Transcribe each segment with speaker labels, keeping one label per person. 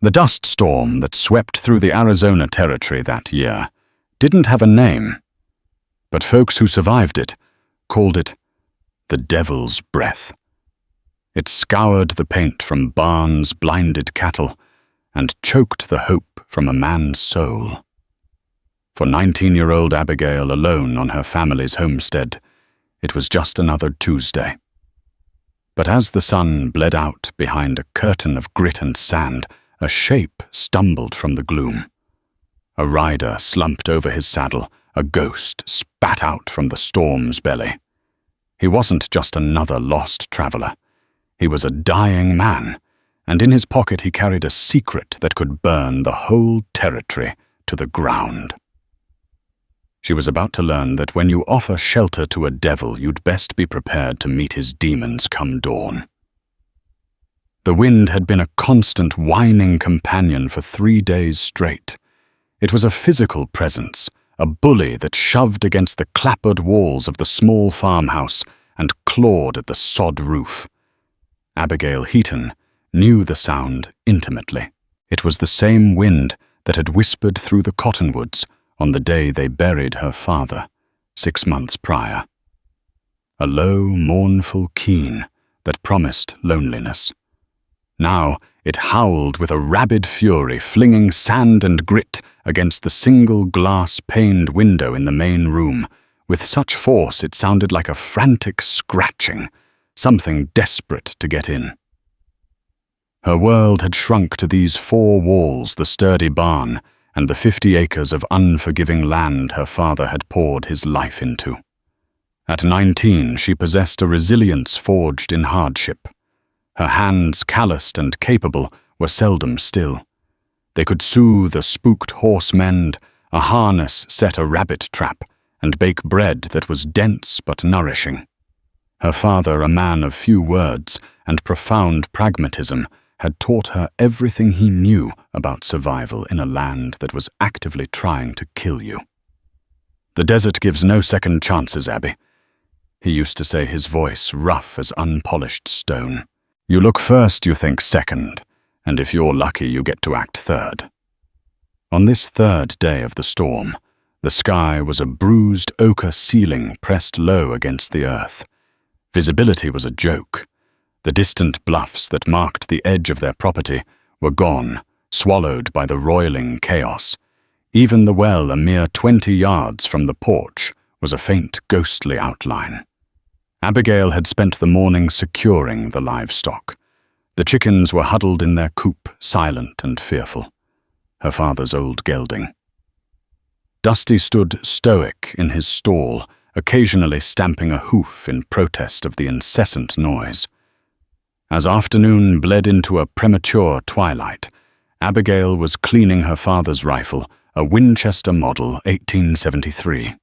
Speaker 1: The dust storm that swept through the Arizona territory that year didn't have a name, but folks who survived it called it the Devil's Breath. It scoured the paint from barns' blinded cattle and choked the hope from a man's soul. For 19-year-old Abigail alone on her family's homestead, it was just another Tuesday. But as the sun bled out behind a curtain of grit and sand, a shape stumbled from the gloom. A rider slumped over his saddle, a ghost spat out from the storm's belly. He wasn't just another lost traveler. He was a dying man, and in his pocket he carried a secret that could burn the whole territory to the ground. She was about to learn that when you offer shelter to a devil, you'd best be prepared to meet his demons come dawn. The wind had been a constant whining companion for 3 days straight. It was a physical presence, a bully that shoved against the clapboard walls of the small farmhouse and clawed at the sod roof. Abigail Heaton knew the sound intimately. It was the same wind that had whispered through the cottonwoods on the day they buried her father, 6 months prior. A low, mournful keen that promised loneliness. Now it howled with a rabid fury, flinging sand and grit against the single glass-paned window in the main room, with such force it sounded like a frantic scratching, something desperate to get in. Her world had shrunk to these 4 walls, the sturdy barn, and the 50 acres of unforgiving land her father had poured his life into. At 19, she possessed a resilience forged in hardship. Her hands, calloused and capable, were seldom still. They could soothe a spooked horse mend, a harness set a rabbit trap, and bake bread that was dense but nourishing. Her father, a man of few words and profound pragmatism, had taught her everything he knew about survival in a land that was actively trying to kill you. "The desert gives no second chances, Abby," he used to say, his voice rough as unpolished stone. "You look first, you think second, and if you're lucky, you get to act third." On this 3rd day of the storm, the sky was a bruised ochre ceiling pressed low against the earth. Visibility was a joke. The distant bluffs that marked the edge of their property were gone, swallowed by the roiling chaos. Even the well, a mere 20 yards from the porch, was a faint, ghostly outline. Abigail had spent the morning securing the livestock. The chickens were huddled in their coop, silent and fearful. Her father's old gelding. Dusty stood stoic in his stall, occasionally stamping a hoof in protest of the incessant noise. As afternoon bled into a premature twilight, Abigail was cleaning her father's rifle, a Winchester Model 1873.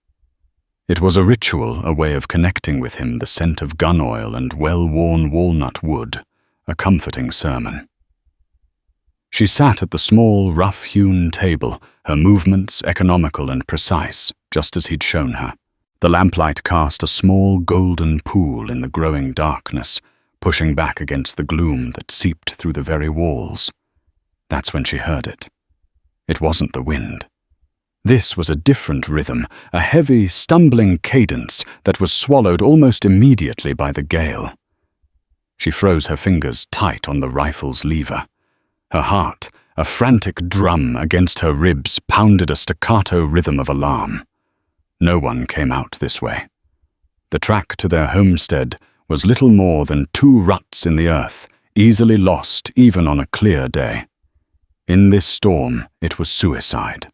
Speaker 1: It was a ritual, a way of connecting with him, the scent of gun oil and well-worn walnut wood, a comforting sermon. She sat at the small, rough-hewn table, her movements economical and precise, just as he'd shown her. The lamplight cast a small golden pool in the growing darkness, pushing back against the gloom that seeped through the very walls. That's when she heard it. It wasn't the wind. This was a different rhythm, a heavy, stumbling cadence that was swallowed almost immediately by the gale. She froze her fingers tight on the rifle's lever. Her heart, a frantic drum against her ribs, pounded a staccato rhythm of alarm. No one came out this way. The track to their homestead was little more than 2 ruts in the earth, easily lost even on a clear day. In this storm, it was suicide.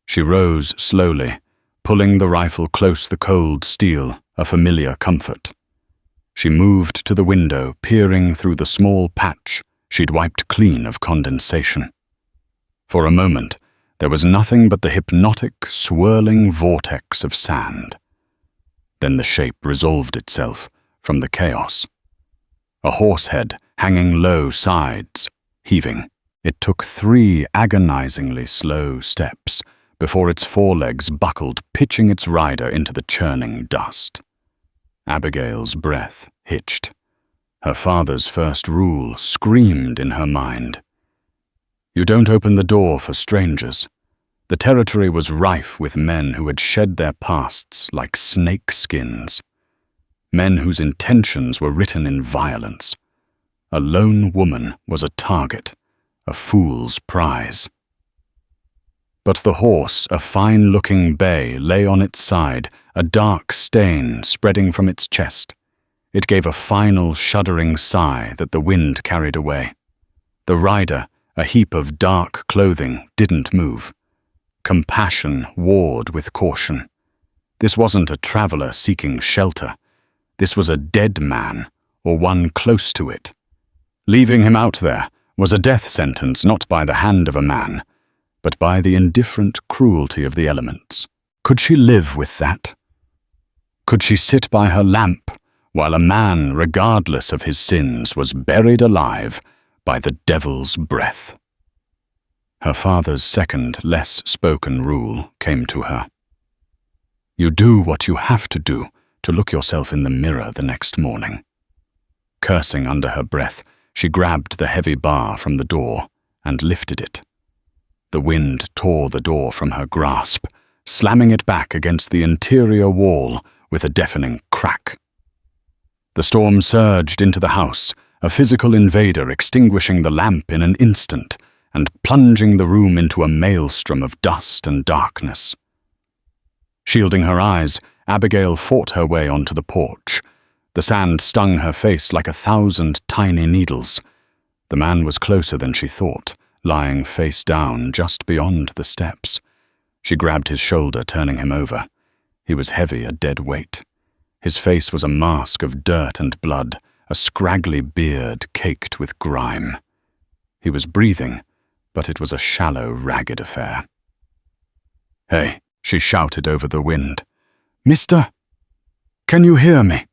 Speaker 1: She rose slowly, pulling the rifle close the cold steel, a familiar comfort. She moved to the window, peering through the small patch she'd wiped clean of condensation. For a moment, there was nothing but the hypnotic, swirling vortex of sand. Then the shape resolved itself from the chaos. A horse head hanging low, sides heaving. It took 3 agonizingly slow steps before its forelegs buckled, pitching its rider into the churning dust. Abigail's breath hitched. Her father's first rule screamed in her mind. You don't open the door for strangers. The territory was rife with men who had shed their pasts like snake skins. Men whose intentions were written in violence. A lone woman was a target, a fool's prize. But the horse, a fine-looking bay, lay on its side, a dark stain spreading from its chest. It gave a final shuddering sigh that the wind carried away. The rider, a heap of dark clothing, didn't move. Compassion warred with caution. This wasn't a traveler seeking shelter. This was a dead man, or one close to it. Leaving him out there was a death sentence not by the hand of a man, but by the indifferent cruelty of the elements. Could she live with that? Could she sit by her lamp while a man, regardless of his sins, was buried alive by the devil's breath? Her father's second, less spoken rule came to her. You do what you have to do to look yourself in the mirror the next morning. Cursing under her breath, she grabbed the heavy bar from the door and lifted it. The wind tore the door from her grasp, slamming it back against the interior wall with a deafening crack. The storm surged into the house, a physical invader extinguishing the lamp in an instant and plunging the room into a maelstrom of dust and darkness. Shielding her eyes, Abigail fought her way onto the porch. The sand stung her face like 1,000 tiny needles. The man was closer than she thought, lying face down just beyond the steps. She grabbed his shoulder, turning him over. He was heavy, a dead weight. His face was a mask of dirt and blood, a scraggly beard caked with grime. He was breathing, but it was a shallow, ragged affair. "Hey," she shouted over the wind. "Mister, can you hear me?"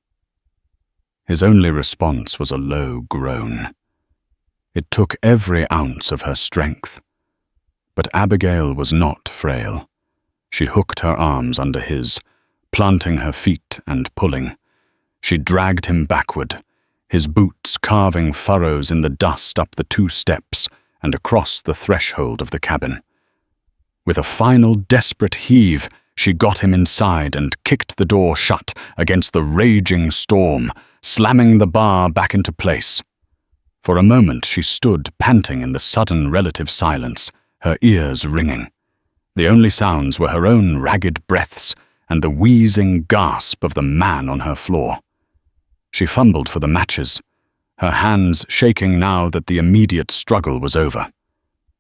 Speaker 1: His only response was a low groan. It took every ounce of her strength. But Abigail was not frail. She hooked her arms under his, planting her feet and pulling. She dragged him backward, his boots carving furrows in the dust up the 2 steps and across the threshold of the cabin. With a final desperate heave, she got him inside and kicked the door shut against the raging storm, slamming the bar back into place. For a moment she stood panting in the sudden relative silence, her ears ringing. The only sounds were her own ragged breaths and the wheezing gasp of the man on her floor. She fumbled for the matches, her hands shaking now that the immediate struggle was over.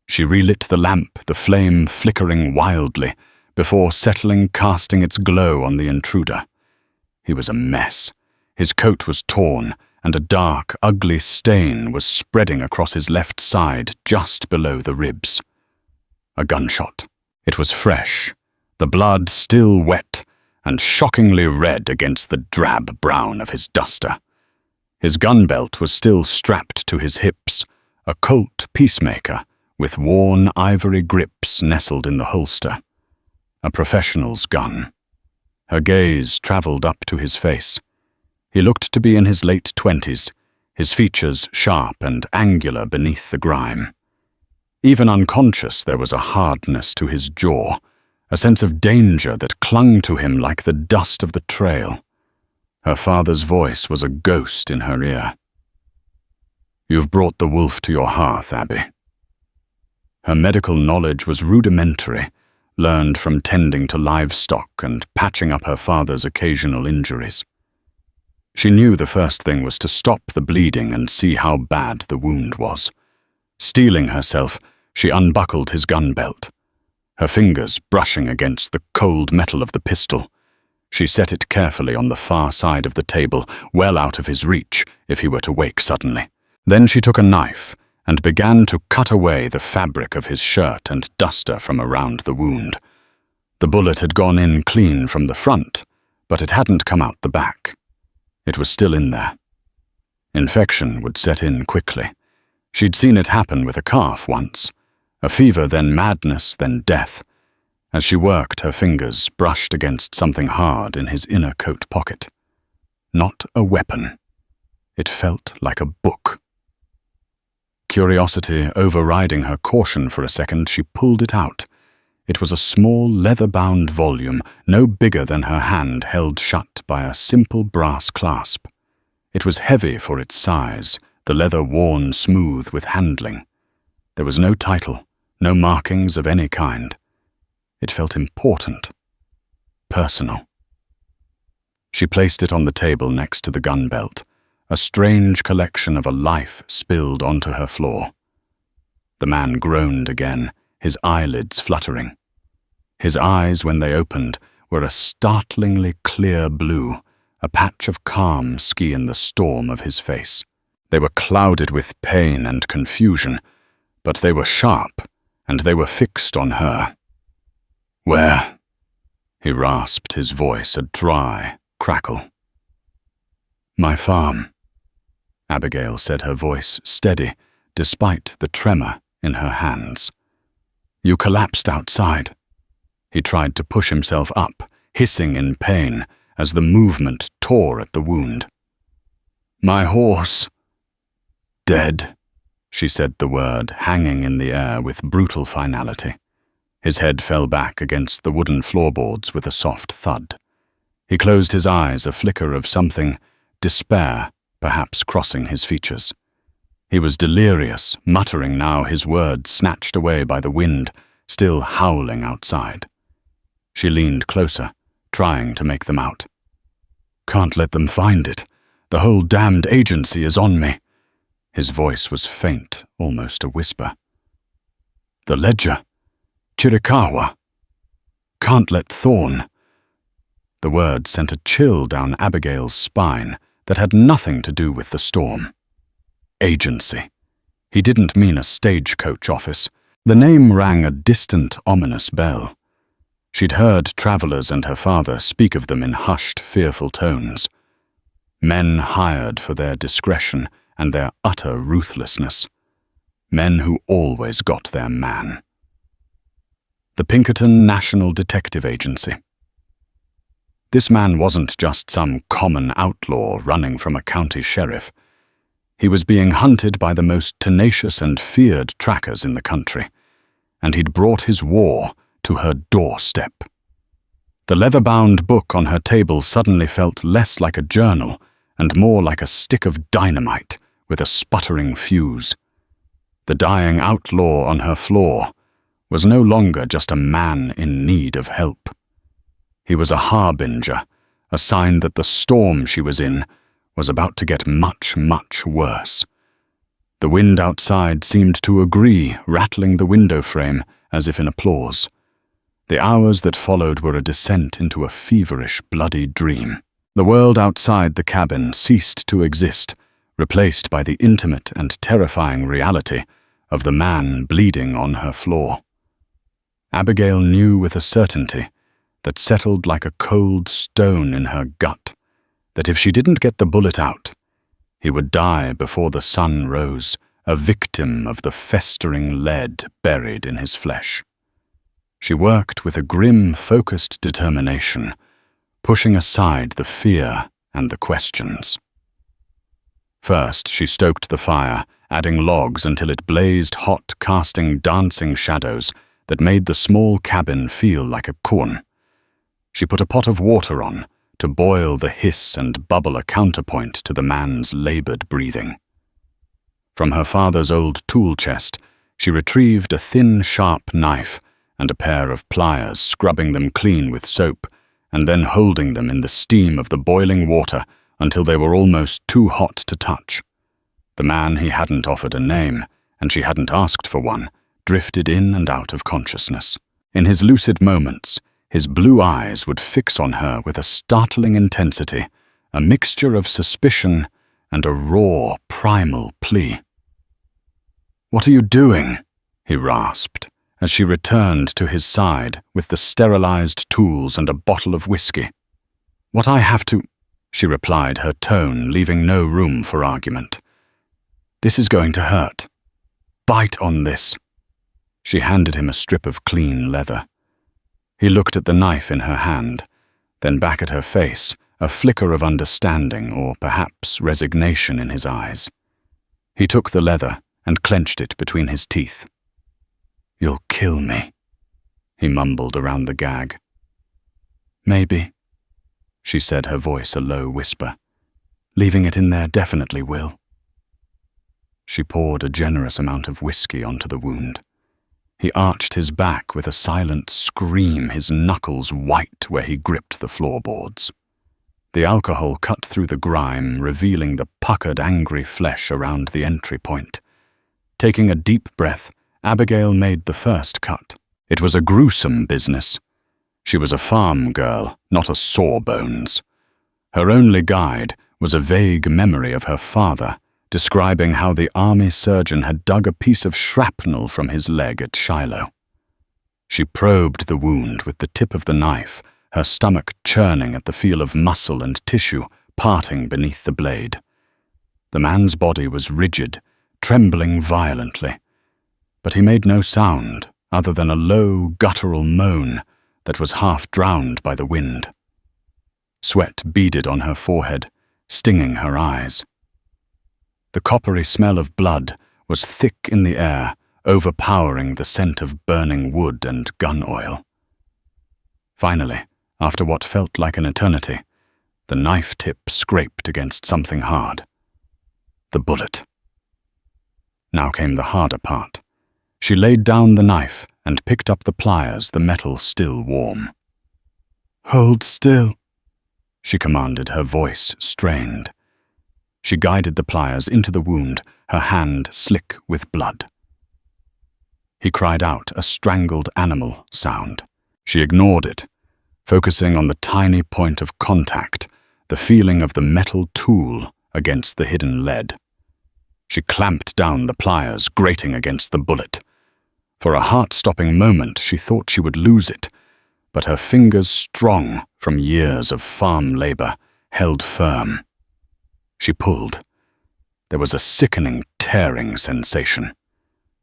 Speaker 1: She relit the lamp, the flame flickering wildly, before settling, casting its glow on the intruder. He was a mess. His coat was torn, and a dark, ugly stain was spreading across his left side just below the ribs. A gunshot. It was fresh, the blood still wet and shockingly red against the drab brown of his duster. His gun belt was still strapped to his hips, a Colt Peacemaker with worn ivory grips nestled in the holster. A professional's gun. Her gaze traveled up to his face. He looked to be in his late 20s, his features sharp and angular beneath the grime. Even unconscious, there was a hardness to his jaw, a sense of danger that clung to him like the dust of the trail. Her father's voice was a ghost in her ear. "You've brought the wolf to your hearth, Abby." Her medical knowledge was rudimentary, learned from tending to livestock and patching up her father's occasional injuries. She knew the first thing was to stop the bleeding and see how bad the wound was. Steeling herself, she unbuckled his gun belt. Her fingers brushing against the cold metal of the pistol. She set it carefully on the far side of the table, well out of his reach if he were to wake suddenly. Then she took a knife and began to cut away the fabric of his shirt and duster from around the wound. The bullet had gone in clean from the front, but it hadn't come out the back. It was still in there. Infection would set in quickly. She'd seen it happen with a calf once. A fever, then madness, then death. As she worked, her fingers brushed against something hard in his inner coat pocket. Not a weapon. It felt like a book. Curiosity overriding her caution for a second, she pulled it out. It was a small leather-bound volume, no bigger than her hand, held shut by a simple brass clasp. It was heavy for its size, the leather worn smooth with handling. There was no title, no markings of any kind. It felt important, personal. She placed it on the table next to the gun belt, a strange collection of a life spilled onto her floor. The man groaned again, his eyelids fluttering. His eyes, when they opened, were a startlingly clear blue, a patch of calm ski in the storm of his face. They were clouded with pain and confusion, but they were sharp, and they were fixed on her. "Where?" He rasped, his voice a dry crackle. "My farm," Abigail said, her voice steady, despite the tremor in her hands. "You collapsed outside." He tried to push himself up, hissing in pain as the movement tore at the wound. "My horse." "Dead," she said the word, hanging in the air with brutal finality. His head fell back against the wooden floorboards with a soft thud. He closed his eyes, a flicker of something, despair, perhaps crossing his features. He was delirious, muttering now, his words snatched away by the wind, still howling outside. She leaned closer, trying to make them out. "Can't let them find it. The whole damned agency is on me." His voice was faint, almost a whisper. "The ledger. Chiricahua. Can't let Thorn." The word sent a chill down Abigail's spine that had nothing to do with the storm. Agency. He didn't mean a stagecoach office. The name rang a distant, ominous bell. She'd heard travelers and her father speak of them in hushed, fearful tones. Men hired for their discretion and their utter ruthlessness. Men who always got their man. The Pinkerton National Detective Agency. This man wasn't just some common outlaw running from a county sheriff. He was being hunted by the most tenacious and feared trackers in the country, and he'd brought his war to her doorstep. The leather-bound book on her table suddenly felt less like a journal and more like a stick of dynamite with a sputtering fuse. The dying outlaw on her floor was no longer just a man in need of help. He was a harbinger, a sign that the storm she was in was about to get much, much worse. The wind outside seemed to agree, rattling the window frame as if in applause. The hours that followed were a descent into a feverish, bloody dream. The world outside the cabin ceased to exist, replaced by the intimate and terrifying reality of the man bleeding on her floor. Abigail knew with a certainty that settled like a cold stone in her gut that if she didn't get the bullet out, he would die before the sun rose, a victim of the festering lead buried in his flesh. She worked with a grim, focused determination, pushing aside the fear and the questions. First, she stoked the fire, adding logs until it blazed hot, casting dancing shadows that made the small cabin feel like a corn. She put a pot of water on to boil the hiss and bubble a counterpoint to the man's labored breathing. From her father's old tool chest, she retrieved a thin, sharp knife and a pair of pliers, scrubbing them clean with soap, and then holding them in the steam of the boiling water until they were almost too hot to touch. The man he hadn't offered a name, and she hadn't asked for one, drifted in and out of consciousness. In his lucid moments, his blue eyes would fix on her with a startling intensity, a mixture of suspicion and a raw, primal plea. "What are you doing?" he rasped, as she returned to his side with the sterilized tools and a bottle of whiskey. "What I have to," she replied, her tone leaving no room for argument. "This is going to hurt. Bite on this." She handed him a strip of clean leather. He looked at the knife in her hand, then back at her face, a flicker of understanding or perhaps resignation in his eyes. He took the leather and clenched it between his teeth. "You'll kill me," he mumbled around the gag. "Maybe," she said, her voice a low whisper. "Leaving it in there definitely will." She poured a generous amount of whiskey onto the wound. He arched his back with a silent scream, his knuckles white where he gripped the floorboards. The alcohol cut through the grime, revealing the puckered, angry flesh around the entry point. Taking a deep breath, Abigail made the first cut. It was a gruesome business. She was a farm girl, not a sawbones. Her only guide was a vague memory of her father, describing how the army surgeon had dug a piece of shrapnel from his leg at Shiloh. She probed the wound with the tip of the knife, her stomach churning at the feel of muscle and tissue parting beneath the blade. The man's body was rigid, trembling violently, but he made no sound other than a low, guttural moan that was half drowned by the wind. Sweat beaded on her forehead, stinging her eyes. The coppery smell of blood was thick in the air, overpowering the scent of burning wood and gun oil. Finally, after what felt like an eternity, the knife tip scraped against something hard. The bullet. Now came the harder part. She laid down the knife and picked up the pliers, the metal still warm. "Hold still," she commanded, her voice strained. She guided the pliers into the wound, her hand slick with blood. He cried out, a strangled animal sound. She ignored it, focusing on the tiny point of contact, the feeling of the metal tool against the hidden lead. She clamped down the pliers, grating against the bullet. For a heart-stopping moment, she thought she would lose it, but her fingers, strong from years of farm labor, held firm. She pulled. There was a sickening, tearing sensation.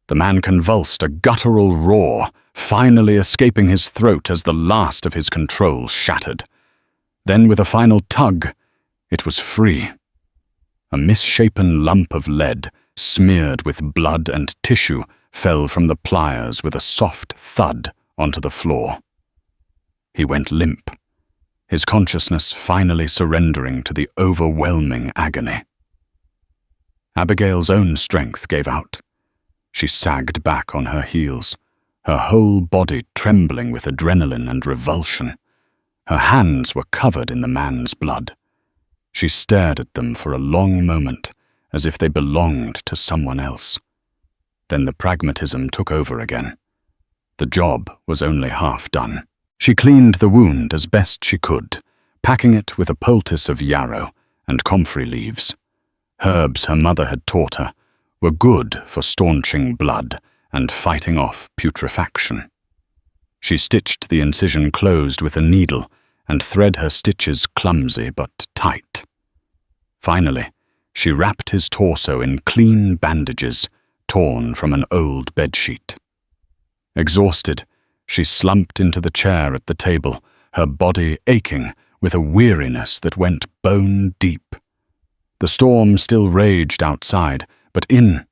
Speaker 1: The man convulsed, a guttural roar, finally escaping his throat as the last of his control shattered. Then, with a final tug, it was free. A misshapen lump of lead, smeared with blood and tissue, fell from the pliers with a soft thud onto the floor. He went limp, his consciousness finally surrendering to the overwhelming agony. Abigail's own strength gave out. She sagged back on her heels, her whole body trembling with adrenaline and revulsion. Her hands were covered in the man's blood. She stared at them for a long moment, as if they belonged to someone else. Then the pragmatism took over again. The job was only half done. She cleaned the wound as best she could, packing it with a poultice of yarrow and comfrey leaves. Herbs her mother had taught her were good for staunching blood and fighting off putrefaction. She stitched the incision closed with a needle and thread her stitches clumsy but tight. Finally, she wrapped his torso in clean bandages torn from an old bedsheet. Exhausted, she slumped into the chair at the table, her body aching with a weariness that went bone deep. The storm still raged outside, but inside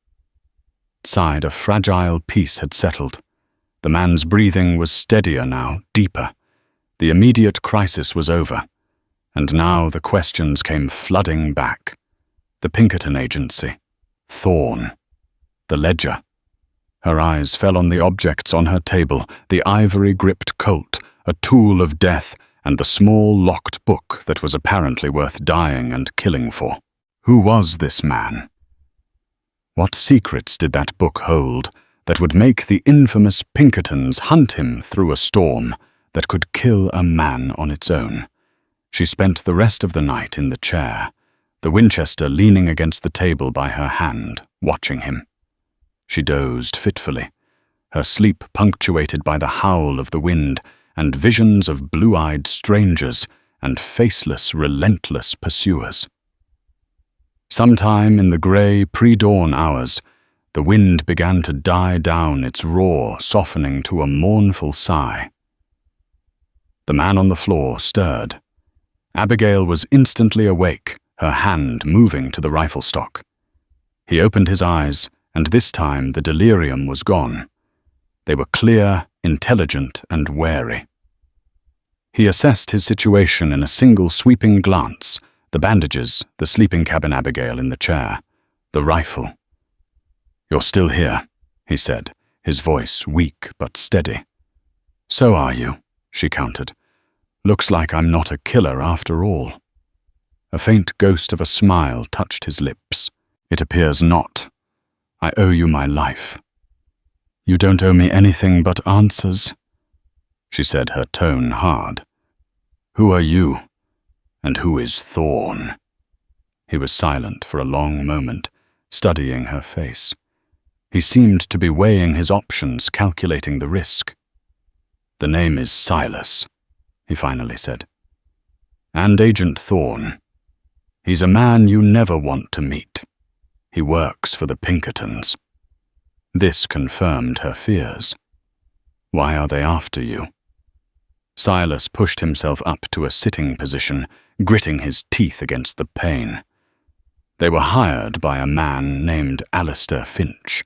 Speaker 1: a fragile peace had settled. The man's breathing was steadier now, deeper. The immediate crisis was over, and now the questions came flooding back. The Pinkerton agency, Thorn, the ledger. Her eyes fell on the objects on her table, the ivory-gripped Colt, a tool of death, and the small locked book that was apparently worth dying and killing for. Who was this man? What secrets did that book hold that would make the infamous Pinkertons hunt him through a storm that could kill a man on its own? She spent the rest of the night in the chair, the Winchester leaning against the table by her hand, watching him. She dozed fitfully, her sleep punctuated by the howl of the wind and visions of blue-eyed strangers and faceless, relentless pursuers. Sometime in the grey pre-dawn hours, the wind began to die down, its roar softening to a mournful sigh. The man on the floor stirred. Abigail was instantly awake, her hand moving to the rifle stock. He opened his eyes and this time the delirium was gone. They were clear, intelligent, and wary. He assessed his situation in a single sweeping glance: the bandages, the sleeping cabin Abigail in the chair, the rifle. "You're still here," he said, his voice weak but steady. "So are you," she countered. "Looks like I'm not a killer after all." A faint ghost of a smile touched his lips. "It appears not. I owe you my life." "You don't owe me anything but answers," she said, her tone hard. "Who are you? And who is Thorn?" He was silent for a long moment, studying her face. He seemed to be weighing his options, calculating the risk. "The name is Silas," he finally said. "And Agent Thorn. He's a man you never want to meet. He works for the Pinkertons." This confirmed her fears. "Why are they after you?" Silas pushed himself up to a sitting position, gritting his teeth against the pain. "They were hired by a man named Alistair Finch,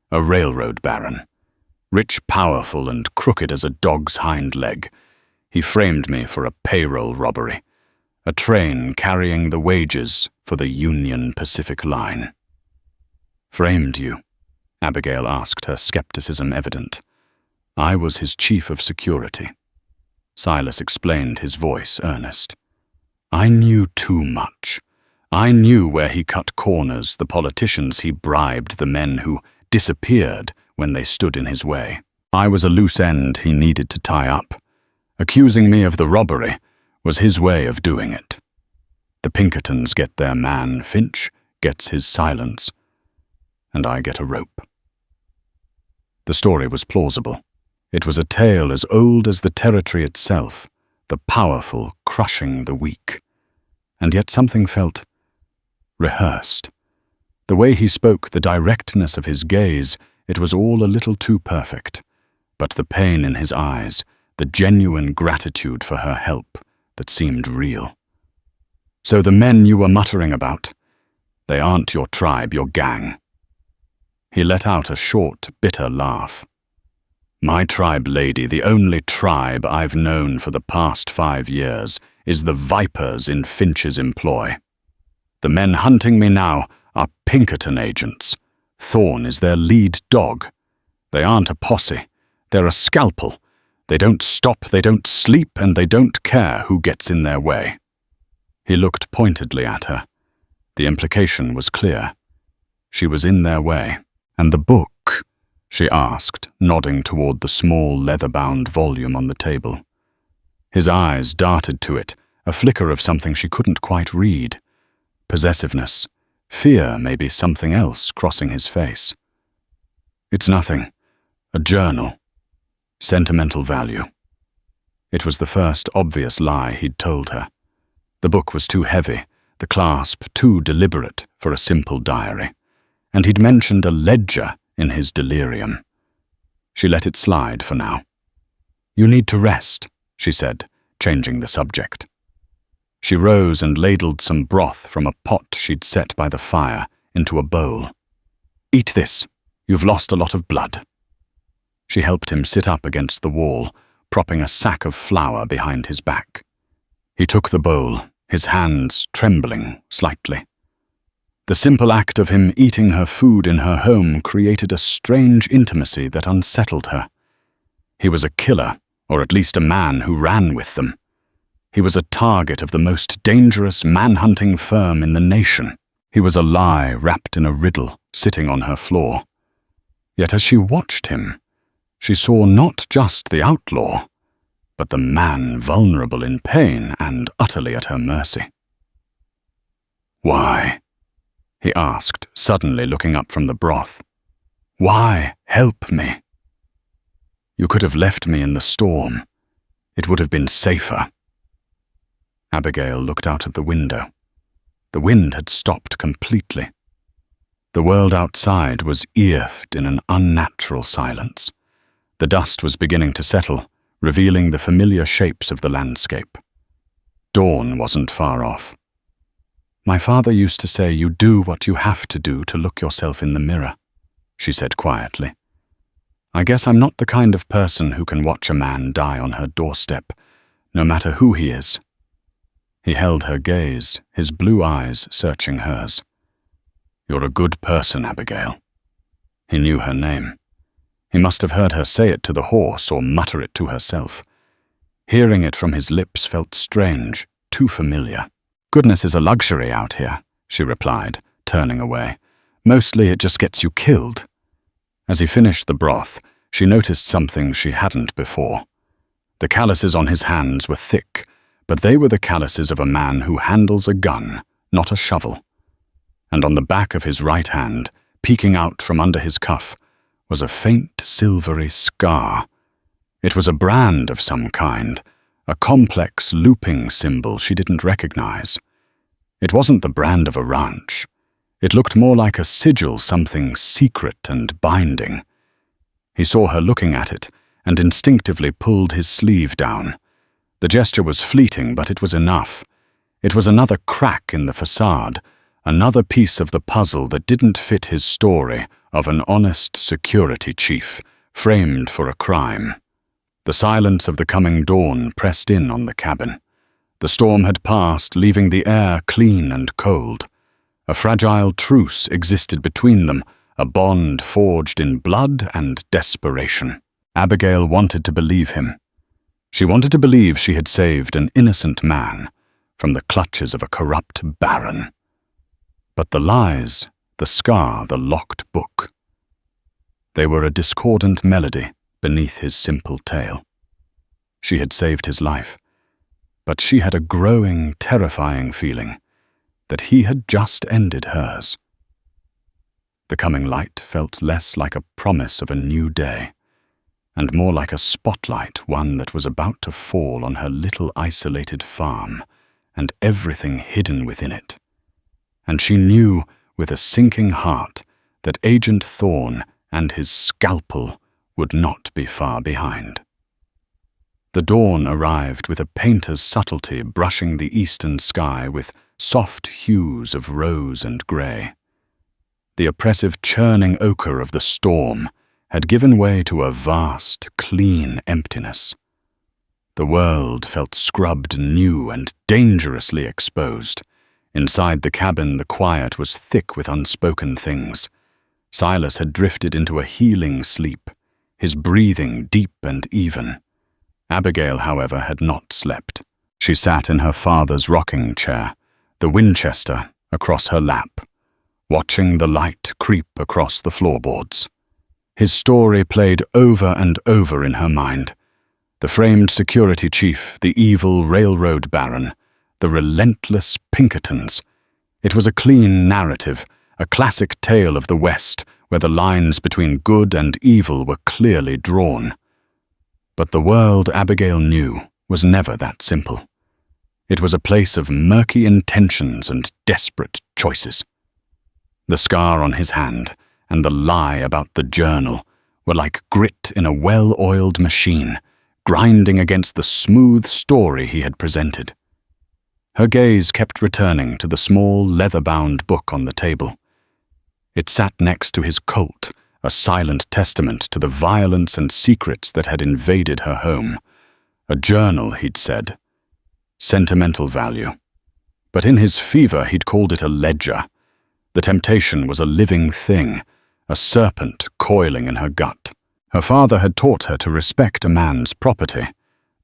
Speaker 1: a railroad baron. Rich, powerful, and crooked as a dog's hind leg. He framed me for a payroll robbery, a train carrying the wages for the Union Pacific Line." "Framed you?" Abigail asked, her skepticism evident. "I was his chief of security." Silas explained, his voice earnest. "I knew too much. I knew where he cut corners, the politicians he bribed, the men who disappeared when they stood in his way. I was a loose end he needed to tie up. Accusing me of the robbery was his way of doing it. The Pinkertons get their man, Finch gets his silence, and I get a rope." The story was plausible. It was a tale as old as the territory itself, the powerful crushing the weak. And yet something felt rehearsed. The way he spoke, the directness of his gaze, it was all a little too perfect. But the pain in his eyes, the genuine gratitude for her help that seemed real. "So the men you were muttering about, they aren't your tribe, your gang." He let out a short, bitter laugh. "My tribe, lady, the only tribe I've known for the past 5 years, is the vipers in Finch's employ. The men hunting me now are Pinkerton agents. Thorn is their lead dog. They aren't a posse. They're a scalpel. They don't stop, they don't sleep, and they don't care who gets in their way." He looked pointedly at her. The implication was clear. She was in their way. "And the book?" she asked, nodding toward the small leather-bound volume on the table. His eyes darted to it, a flicker of something she couldn't quite read. Possessiveness, fear, maybe something else crossing his face. "It's nothing. A journal. Sentimental value." It was the first obvious lie he'd told her. The book was too heavy, the clasp too deliberate for a simple diary. And he'd mentioned a ledger in his delirium. She let it slide for now. "You need to rest," she said, changing the subject. She rose and ladled some broth from a pot she'd set by the fire into a bowl. "Eat this. You've lost a lot of blood." She helped him sit up against the wall, propping a sack of flour behind his back. He took the bowl, his hands trembling slightly. The simple act of him eating her food in her home created a strange intimacy that unsettled her. He was a killer, or at least a man who ran with them. He was a target of the most dangerous man-hunting firm in the nation. He was a lie wrapped in a riddle, sitting on her floor. Yet as she watched him, she saw not just the outlaw, but the man vulnerable in pain and utterly at her mercy. "Why?" he asked, suddenly looking up from the broth. "Why help me? You could have left me in the storm. It would have been safer." Abigail looked out at the window. The wind had stopped completely. The world outside was earthed in an unnatural silence. The dust was beginning to settle, revealing the familiar shapes of the landscape. Dawn wasn't far off. "My father used to say you do what you have to do to look yourself in the mirror," she said quietly. "I guess I'm not the kind of person who can watch a man die on her doorstep, no matter who he is." He held her gaze, his blue eyes searching hers. "You're a good person, Abigail." He knew her name. He must have heard her say it to the horse or mutter it to herself. Hearing it from his lips felt strange, too familiar. "Goodness is a luxury out here," she replied, turning away. "Mostly it just gets you killed." As he finished the broth, she noticed something she hadn't before. The calluses on his hands were thick, but they were the calluses of a man who handles a gun, not a shovel. And on the back of his right hand, peeking out from under his cuff, was a faint silvery scar. It was a brand of some kind, a complex looping symbol she didn't recognize. It wasn't the brand of a ranch. It looked more like a sigil, something secret and binding. He saw her looking at it and instinctively pulled his sleeve down. The gesture was fleeting, but it was enough. It was another crack in the facade, another piece of the puzzle that didn't fit his story of an honest security chief, framed for a crime. The silence of the coming dawn pressed in on the cabin. The storm had passed, leaving the air clean and cold. A fragile truce existed between them, a bond forged in blood and desperation. Abigail wanted to believe him. She wanted to believe she had saved an innocent man from the clutches of a corrupt baron. But the lies, the scar, the locked book, they were a discordant melody beneath his simple tale. She had saved his life, but she had a growing, terrifying feeling that he had just ended hers. The coming light felt less like a promise of a new day, and more like a spotlight, one that was about to fall on her little isolated farm and everything hidden within it. And she knew with a sinking heart that Agent Thorne and his scalpel would not be far behind. The dawn arrived with a painter's subtlety, brushing the eastern sky with soft hues of rose and grey. The oppressive churning ochre of the storm had given way to a vast, clean emptiness. The world felt scrubbed new and dangerously exposed. Inside the cabin, the quiet was thick with unspoken things. Silas had drifted into a healing sleep, his breathing deep and even. Abigail, however, had not slept. She sat in her father's rocking chair, the Winchester across her lap, watching the light creep across the floorboards. His story played over and over in her mind. The framed security chief, the evil railroad baron, the relentless Pinkertons. It was a clean narrative, a classic tale of the West, where the lines between good and evil were clearly drawn. But the world Abigail knew was never that simple. It was a place of murky intentions and desperate choices. The scar on his hand and the lie about the journal were like grit in a well-oiled machine, grinding against the smooth story he had presented. Her gaze kept returning to the small leather-bound book on the table. It sat next to his Colt, a silent testament to the violence and secrets that had invaded her home. A journal, he'd said. Sentimental value. But in his fever, he'd called it a ledger. The temptation was a living thing, a serpent coiling in her gut. Her father had taught her to respect a man's property,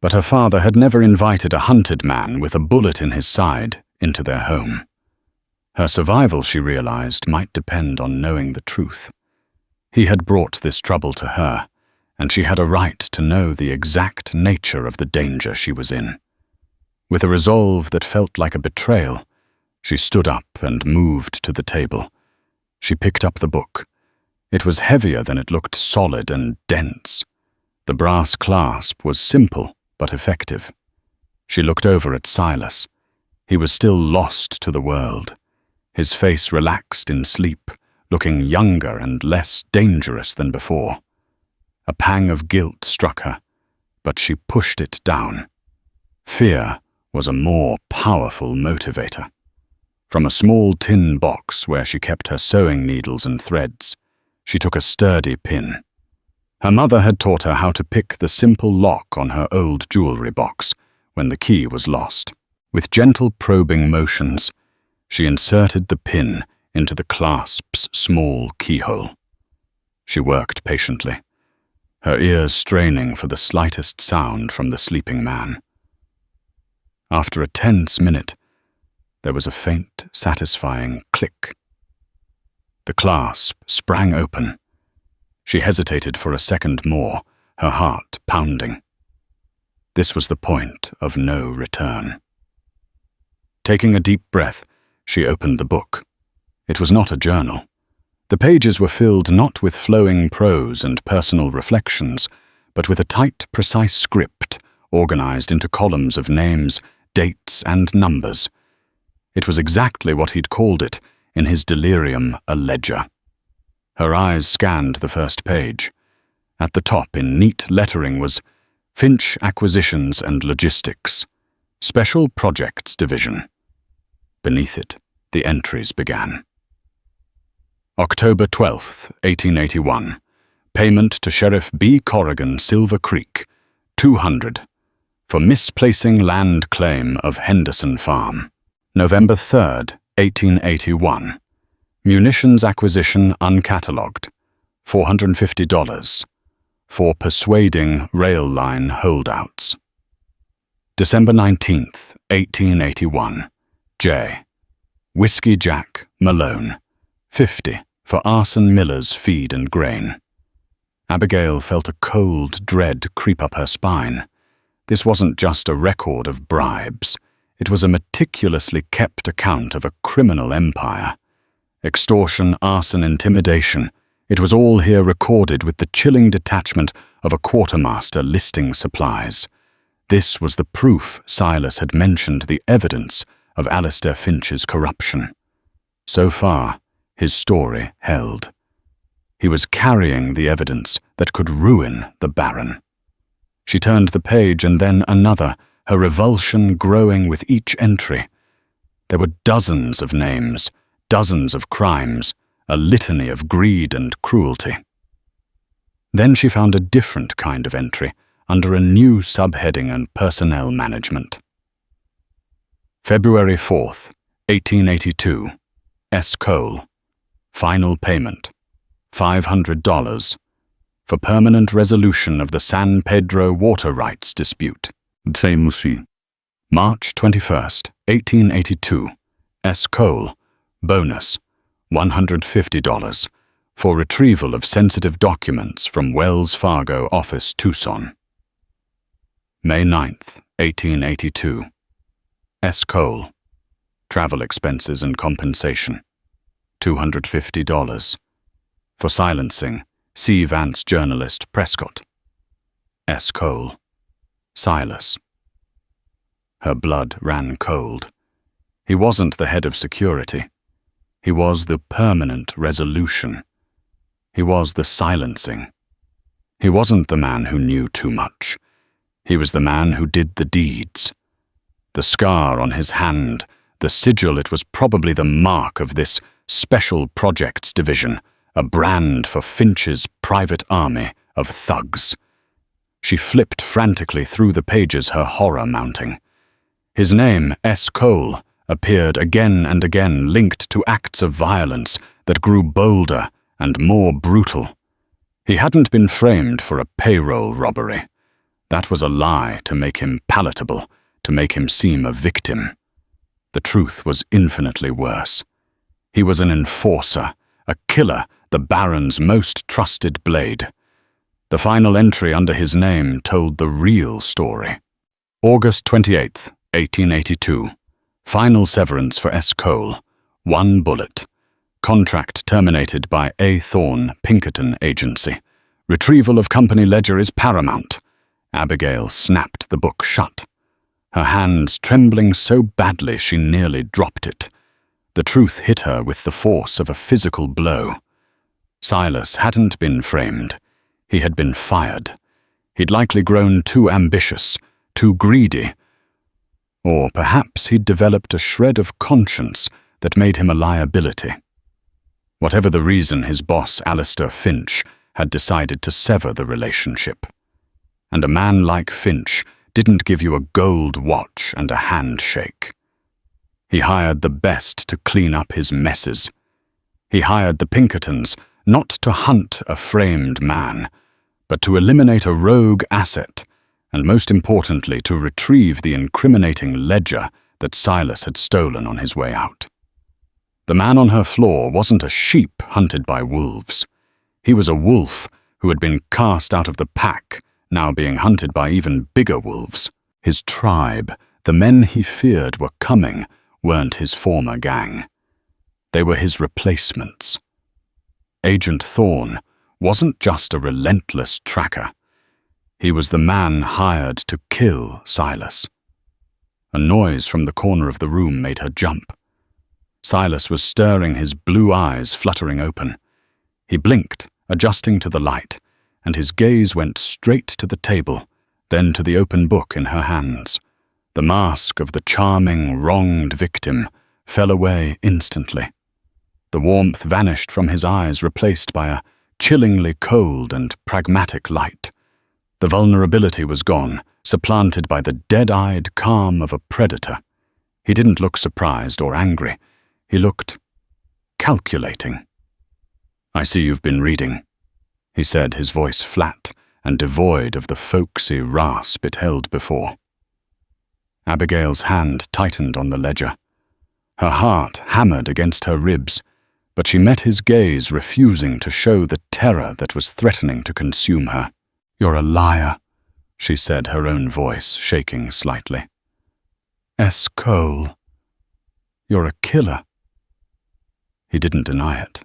Speaker 1: but her father had never invited a hunted man with a bullet in his side into their home. Her survival, she realized, might depend on knowing the truth. He had brought this trouble to her, and she had a right to know the exact nature of the danger she was in. With a resolve that felt like a betrayal, she stood up and moved to the table. She picked up the book. It was heavier than it looked, solid and dense. The brass clasp was simple but effective. She looked over at Silas. He was still lost to the world. His face relaxed in sleep, looking younger and less dangerous than before. A pang of guilt struck her, but she pushed it down. Fear was a more powerful motivator. From a small tin box where she kept her sewing needles and threads, She took a sturdy pin. Her mother had taught her how to pick the simple lock on her old jewelry box when the key was lost. With gentle probing motions, she inserted the pin into the clasp's small keyhole. She worked patiently, her ears straining for the slightest sound from the sleeping man. After a tense minute, there was a faint, satisfying click. The clasp sprang open. She hesitated for a second more, her heart pounding. This was the point of no return. Taking a deep breath, she opened the book. It was not a journal. The pages were filled not with flowing prose and personal reflections, but with a tight, precise script organized into columns of names, dates, and numbers. It was exactly what he'd called it in his delirium, a ledger. Her eyes scanned the first page. At the top, in neat lettering, was Finch Acquisitions and Logistics, Special Projects Division. Beneath it, the entries began. October 12th, 1881. Payment to Sheriff B. Corrigan, Silver Creek, $200, for misplacing land claim of Henderson Farm. November 3rd, 1881. Munitions acquisition uncatalogued, $450, for persuading rail line holdouts. December 19th, 1881. J. Whiskey Jack Malone, $50, for Arson Miller's feed and grain. Abigail felt a cold dread creep up her spine. This wasn't just a record of bribes. It was a meticulously kept account of a criminal empire. Extortion, arson, intimidation. It was all here recorded with the chilling detachment of a quartermaster listing supplies. This was the proof Silas had mentioned, the evidence of Alistair Finch's corruption. So far, his story held. He was carrying the evidence that could ruin the Baron. She turned the page and then another, her revulsion growing with each entry. There were dozens of names, dozens of crimes, a litany of greed and cruelty. Then she found a different kind of entry under a new subheading and personnel management. February 4th, 1882. S. Cole. Final payment, $500, for permanent resolution of the San Pedro water rights dispute. March 21st, 1882. S. Cole. Bonus, $150, for retrieval of sensitive documents from Wells Fargo office, Tucson. May 9th, 1882. S. Cole. Travel expenses and compensation, $250, for silencing C. Vance journalist Prescott. S. Cole. Silas. Her blood ran cold. He wasn't the head of security. He was the permanent resolution. He was the silencing. He wasn't the man who knew too much. He was the man who did the deeds. The scar on his hand, the sigil, it was probably the mark of this Special Projects Division, a brand for Finch's private army of thugs. She flipped frantically through the pages, her horror mounting. His name, S. Cole, appeared again and again, linked to acts of violence that grew bolder and more brutal. He hadn't been framed for a payroll robbery. That was a lie to make him palatable, to make him seem a victim. The truth was infinitely worse. He was an enforcer, a killer, the Baron's most trusted blade. The final entry under his name told the real story. August 28th, 1882. Final severance for S. Cole. 1 bullet. Contract terminated by A. Thorne, Pinkerton Agency. Retrieval of company ledger is paramount. Abigail snapped the book shut, her hands trembling so badly she nearly dropped it. The truth hit her with the force of a physical blow. Silas hadn't been framed. He had been fired. He'd likely grown too ambitious, too greedy. Or perhaps he'd developed a shred of conscience that made him a liability. Whatever the reason, his boss, Alistair Finch, had decided to sever the relationship. And a man like Finch didn't give you a gold watch and a handshake. He hired the best to clean up his messes. He hired the Pinkertons not to hunt a framed man, but to eliminate a rogue asset, and most importantly, to retrieve the incriminating ledger that Silas had stolen on his way out. The man on her floor wasn't a sheep hunted by wolves. He was a wolf who had been cast out of the pack, now being hunted by even bigger wolves. His tribe, the men he feared were coming, weren't his former gang. They were his replacements. Agent Thorne wasn't just a relentless tracker. He was the man hired to kill Silas. A noise from the corner of the room made her jump. Silas was stirring, his blue eyes fluttering open. He blinked, adjusting to the light, and his gaze went straight to the table, then to the open book in her hands. The mask of the charming, wronged victim fell away instantly. The warmth vanished from his eyes, replaced by a chillingly cold and pragmatic light. The vulnerability was gone, supplanted by the dead-eyed calm of a predator. He didn't look surprised or angry. He looked calculating. "I see you've been reading," he said, his voice flat and devoid of the folksy rasp it held before. Abigail's hand tightened on the ledger. Her heart hammered against her ribs, but she met his gaze, refusing to show the terror that was threatening to consume her. "You're a liar," she said, her own voice shaking slightly. "S. Cole. You're a killer." He didn't deny it.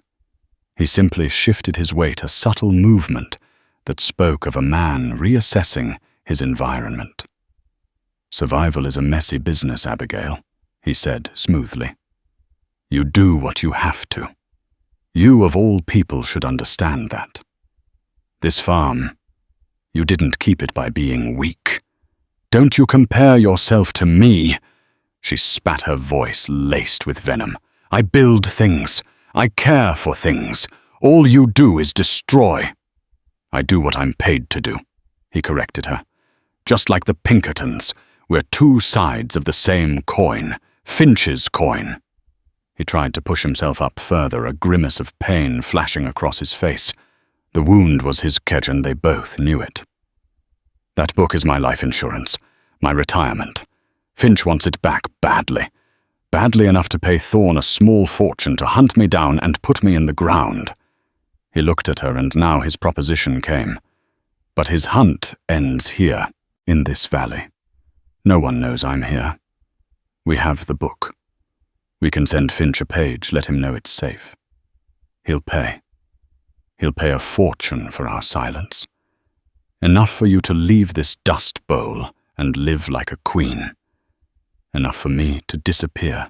Speaker 1: He simply shifted his weight, a subtle movement that spoke of a man reassessing his environment. "Survival is a messy business, Abigail," he said smoothly. "You do what you have to. You of all people should understand that. This farm, you didn't keep it by being weak. Don't you compare yourself to me." She spat, her voice laced with venom. "I build things. I care for things. All you do is destroy." "I do what I'm paid to do," he corrected her. "Just like the Pinkertons, we're two sides of the same coin, Finch's coin." He tried to push himself up further, a grimace of pain flashing across his face. The wound was his catch, and they both knew it. "That book is my life insurance, my retirement. Finch wants it back badly. Badly enough to pay Thorne a small fortune to hunt me down and put me in the ground." He looked at her, and now his proposition came. "But his hunt ends here, in this valley. No one knows I'm here. We have the book. We can send Finch a page, let him know it's safe. He'll pay. He'll pay a fortune for our silence. Enough for you to leave this dust bowl and live like a queen. Enough for me to disappear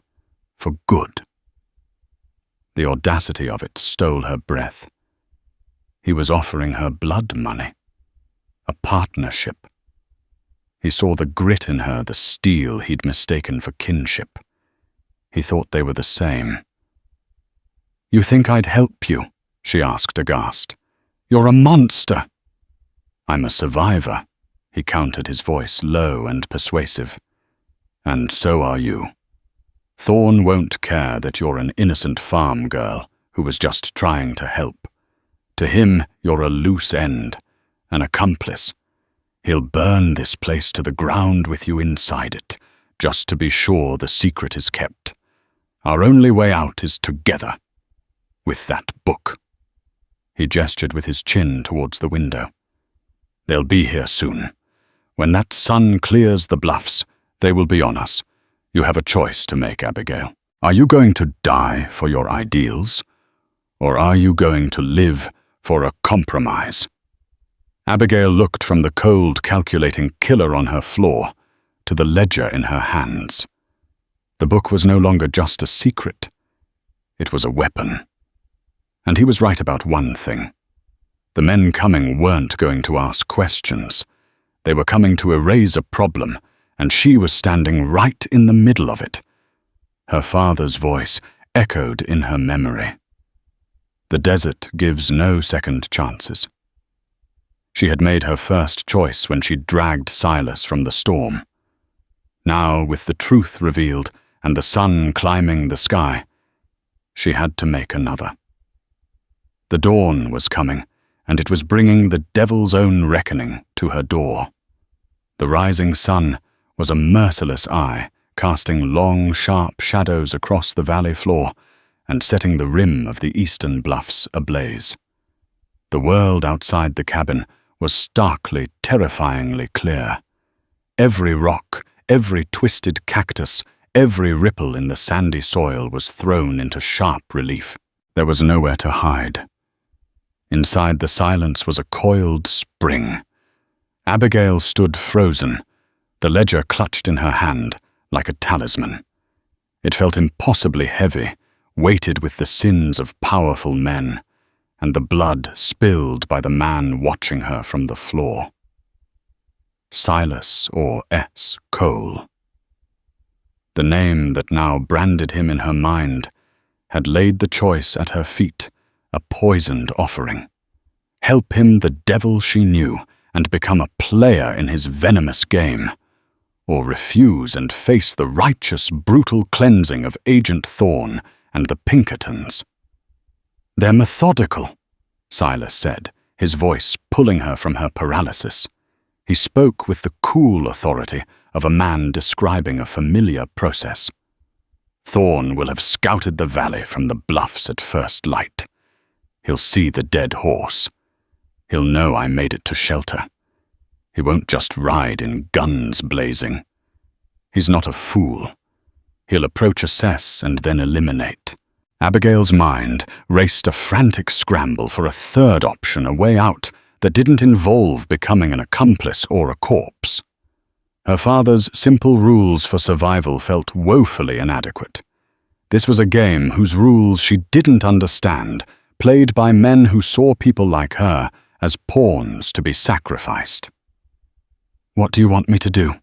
Speaker 1: for good." The audacity of it stole her breath. He was offering her blood money, a partnership. He saw the grit in her, the steel he'd mistaken for kinship. He thought they were the same. "You think I'd help you?" she asked, aghast. "You're a monster." "I'm a survivor," he countered, his voice low and persuasive. "And so are you. Thorne won't care that you're an innocent farm girl who was just trying to help. To him, you're a loose end, an accomplice. He'll burn this place to the ground with you inside it, just to be sure the secret is kept. Our only way out is together, with that book." He gestured with his chin towards the window. "They'll be here soon. When that sun clears the bluffs, they will be on us. You have a choice to make, Abigail. Are you going to die for your ideals, or are you going to live for a compromise?" Abigail looked from the cold, calculating killer on her floor to the ledger in her hands. The book was no longer just a secret. It was a weapon. And he was right about one thing. The men coming weren't going to ask questions. They were coming to erase a problem, and she was standing right in the middle of it. Her father's voice echoed in her memory. The desert gives no second chances. She had made her first choice when she dragged Silas from the storm. Now, with the truth revealed and the sun climbing the sky, she had to make another. The dawn was coming, and it was bringing the devil's own reckoning to her door. The rising sun was a merciless eye, casting long, sharp shadows across the valley floor and setting the rim of the eastern bluffs ablaze. The world outside the cabin was starkly, terrifyingly clear. Every rock, every twisted cactus, every ripple in the sandy soil was thrown into sharp relief. There was nowhere to hide. Inside the silence was a coiled spring. Abigail stood frozen, the ledger clutched in her hand like a talisman. It felt impossibly heavy, weighted with the sins of powerful men, and the blood spilled by the man watching her from the floor. Silas, or S. Cole. The name that now branded him in her mind had laid the choice at her feet, a poisoned offering. Help him the devil she knew and become a player in his venomous game, or refuse and face the righteous, brutal cleansing of Agent Thorne and the Pinkertons. "They're methodical," Silas said, his voice pulling her from her paralysis. He spoke with the cool authority of a man describing a familiar process. "Thorne will have scouted the valley from the bluffs at first light. He'll see the dead horse. He'll know I made it to shelter. He won't just ride in guns blazing. He's not a fool. He'll approach, assess, and then eliminate." Abigail's mind raced a frantic scramble for a third option, a way out that didn't involve becoming an accomplice or a corpse. Her father's simple rules for survival felt woefully inadequate. This was a game whose rules she didn't understand, played by men who saw people like her as pawns to be sacrificed. "What do you want me to do?"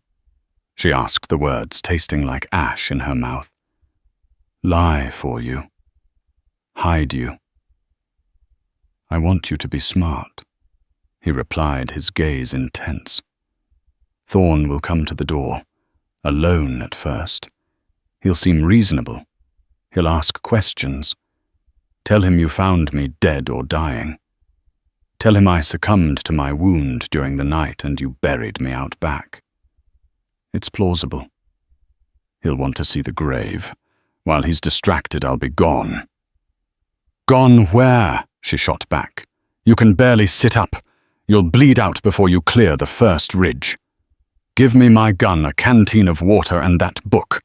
Speaker 1: she asked, the words tasting like ash in her mouth. "Lie for you. Hide you. I want you to be smart," he replied, his gaze intense. "Thorne will come to the door, alone at first. He'll seem reasonable. He'll ask questions. Tell him you found me dead or dying. Tell him I succumbed to my wound during the night and you buried me out back. It's plausible. He'll want to see the grave. While he's distracted, I'll be gone." "Gone where?" she shot back. "You can barely sit up. You'll bleed out before you clear the first ridge. Give me my gun, a canteen of water, and that book,"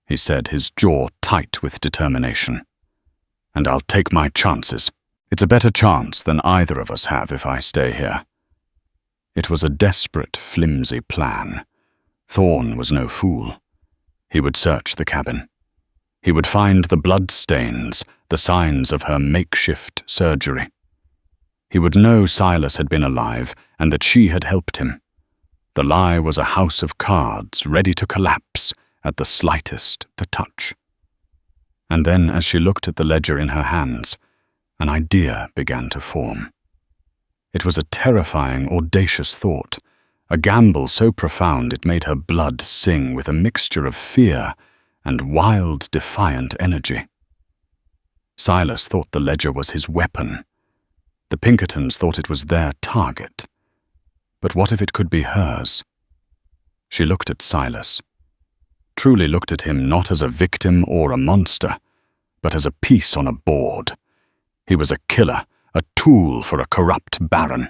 Speaker 1: he said, his jaw tight with determination. "And I'll take my chances. It's a better chance than either of us have if I stay here." It was a desperate, flimsy plan. Thorne was no fool. He would search the cabin. He would find the blood stains, the signs of her makeshift surgery. He would know Silas had been alive and that she had helped him. The lie was a house of cards ready to collapse at the slightest to touch. And then, as she looked at the ledger in her hands, an idea began to form. It was a terrifying, audacious thought, a gamble so profound it made her blood sing with a mixture of fear and wild, defiant energy. Silas thought the ledger was his weapon. The Pinkertons thought it was their target. But what if it could be hers? She looked at Silas. Truly looked at him not as a victim or a monster, but as a piece on a board. He was a killer, a tool for a corrupt baron.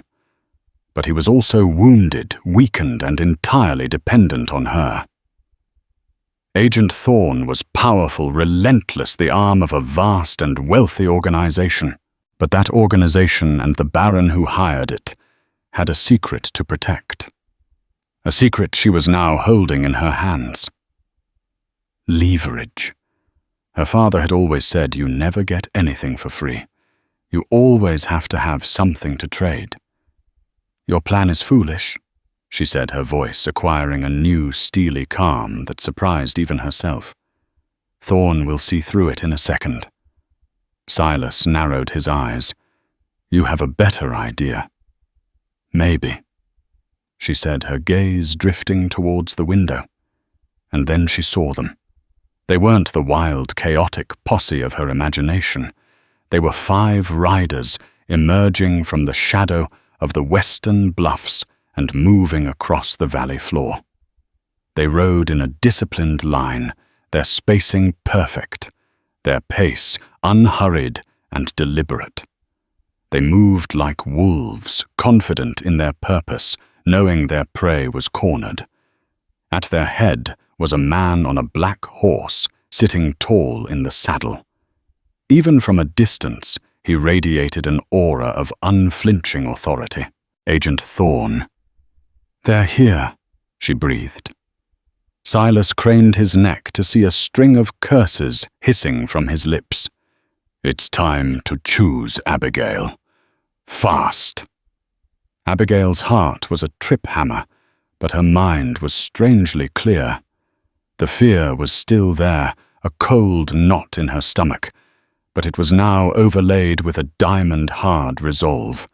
Speaker 1: But he was also wounded, weakened, and entirely dependent on her. Agent Thorne was powerful, relentless, the arm of a vast and wealthy organization. But that organization and the baron who hired it had a secret to protect. A secret she was now holding in her hands. Leverage. Her father had always said you never get anything for free. You always have to have something to trade. "Your plan is foolish," she said, her voice acquiring a new steely calm that surprised even herself. "Thorne will see through it in a second. Silas narrowed his eyes. You have a better idea. Maybe, she said, her gaze drifting towards the window. And then she saw them. They weren't the wild, chaotic posse of her imagination. They were 5 riders emerging from the shadow of the western bluffs and moving across the valley floor. They rode in a disciplined line, their spacing perfect, their pace unhurried and deliberate. They moved like wolves, confident in their purpose, knowing their prey was cornered. At their head was a man on a black horse, sitting tall in the saddle. Even from a distance, he radiated an aura of unflinching authority. Agent Thorne. They're here, she breathed. Silas craned his neck to see a string of curses hissing from his lips. It's time to choose Abigail. Fast. Abigail's heart was a trip hammer, but her mind was strangely clear. The fear was still there, a cold knot in her stomach, but it was now overlaid with a diamond-hard resolve.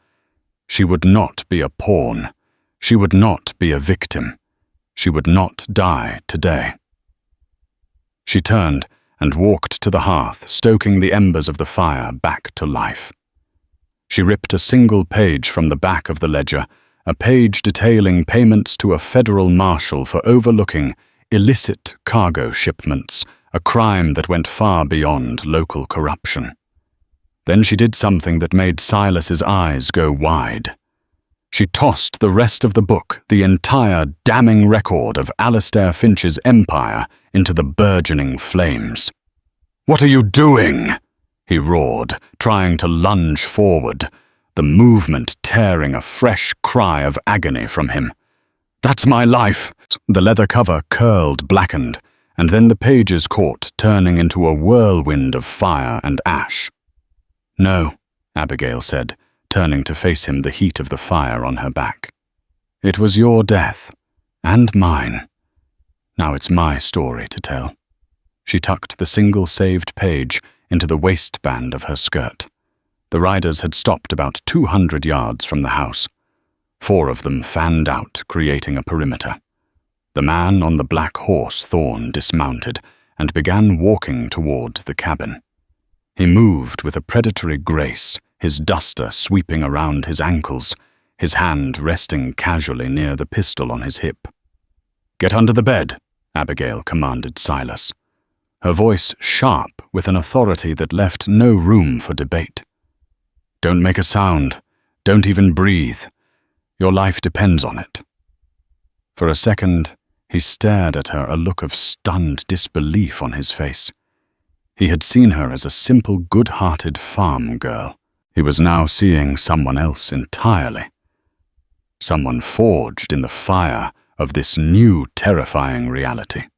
Speaker 1: She would not be a pawn. She would not be a victim. She would not die today. She turned and walked to the hearth, stoking the embers of the fire back to life. She ripped a single page from the back of the ledger, a page detailing payments to a federal marshal for overlooking illicit cargo shipments, a crime that went far beyond local corruption. Then she did something that made Silas's eyes go wide. She tossed the rest of the book, the entire damning record of Alistair Finch's empire, into the burgeoning flames. "What are you doing?" he roared, trying to lunge forward, the movement tearing a fresh cry of agony from him. "That's my life!" The leather cover curled, blackened, and then the pages caught, turning into a whirlwind of fire and ash. "No," Abigail said, turning to face him, the heat of the fire on her back. "It was your death, and mine. Now it's my story to tell." She tucked the single saved page into the waistband of her skirt. The riders had stopped about 200 yards from the house. 4 of them fanned out, creating a perimeter. The man on the black horse Thorne dismounted and began walking toward the cabin. He moved with a predatory grace, his duster sweeping around his ankles, his hand resting casually near the pistol on his hip. "Get under the bed," Abigail commanded Silas, her voice sharp with an authority that left no room for debate. "Don't make a sound. Don't even breathe. Your life depends on it." For a second, he stared at her, a look of stunned disbelief on his face. He had seen her as a simple, good-hearted farm girl. He was now seeing someone else entirely. Someone forged in the fire of this new, terrifying reality.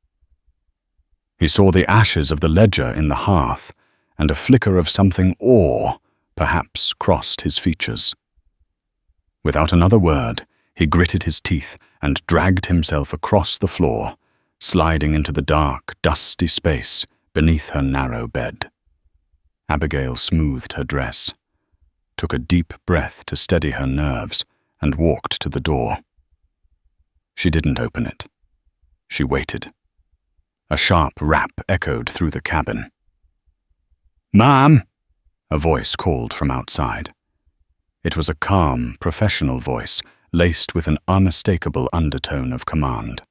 Speaker 1: He saw the ashes of the ledger in the hearth, and a flicker of something awe perhaps crossed his features. Without another word, he gritted his teeth and dragged himself across the floor, sliding into the dark, dusty space beneath her narrow bed. Abigail smoothed her dress, took a deep breath to steady her nerves, and walked to the door. She didn't open it. She waited. A sharp rap echoed through the cabin. "Ma'am!" a voice called from outside. It was a calm, professional voice, laced with an unmistakable undertone of command.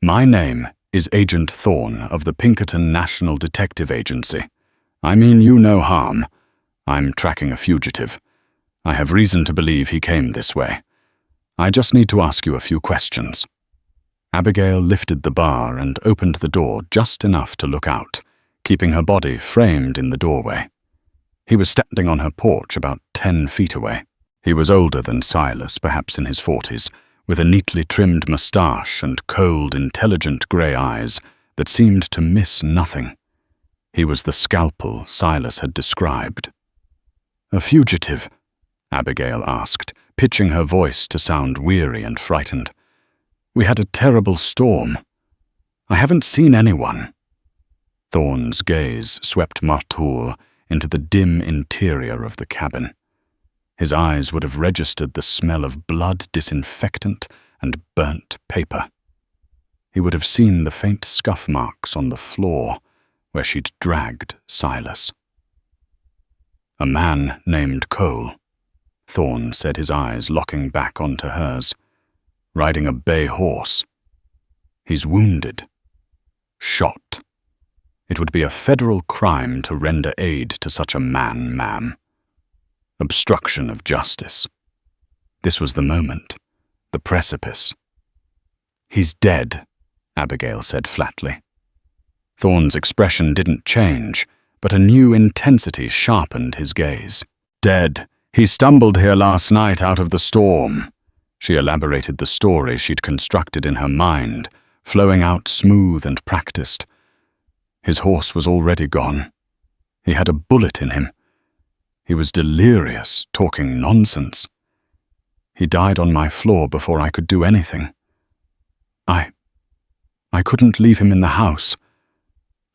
Speaker 1: "My name is Agent Thorne of the Pinkerton National Detective Agency. I mean you no harm. I'm tracking a fugitive. I have reason to believe he came this way. I just need to ask you a few questions." Abigail lifted the bar and opened the door just enough to look out, keeping her body framed in the doorway. He was standing on her porch about 10 feet away. He was older than Silas, perhaps in his 40s, with a neatly trimmed moustache and cold, intelligent grey eyes that seemed to miss nothing. He was the scalpel Silas had described. "A fugitive?" Abigail asked, pitching her voice to sound weary and frightened. "We had a terrible storm. I haven't seen anyone." Thorne's gaze swept Martour into the dim interior of the cabin. His eyes would have registered the smell of blood, disinfectant, and burnt paper. He would have seen the faint scuff marks on the floor where she'd dragged Silas. A man named Cole, Thorne said, his eyes locking back onto hers, riding a bay horse. He's wounded. Shot. It would be a federal crime to render aid to such a man, ma'am. Obstruction of justice. This was the moment, the precipice. He's dead, Abigail said flatly. Thorne's expression didn't change, but a new intensity sharpened his gaze. Dead. He stumbled here last night out of the storm. She elaborated the story she'd constructed in her mind, flowing out smooth and practiced. His horse was already gone. He had a bullet in him. He was delirious, talking nonsense. He died on my floor before I could do anything. I couldn't leave him in the house.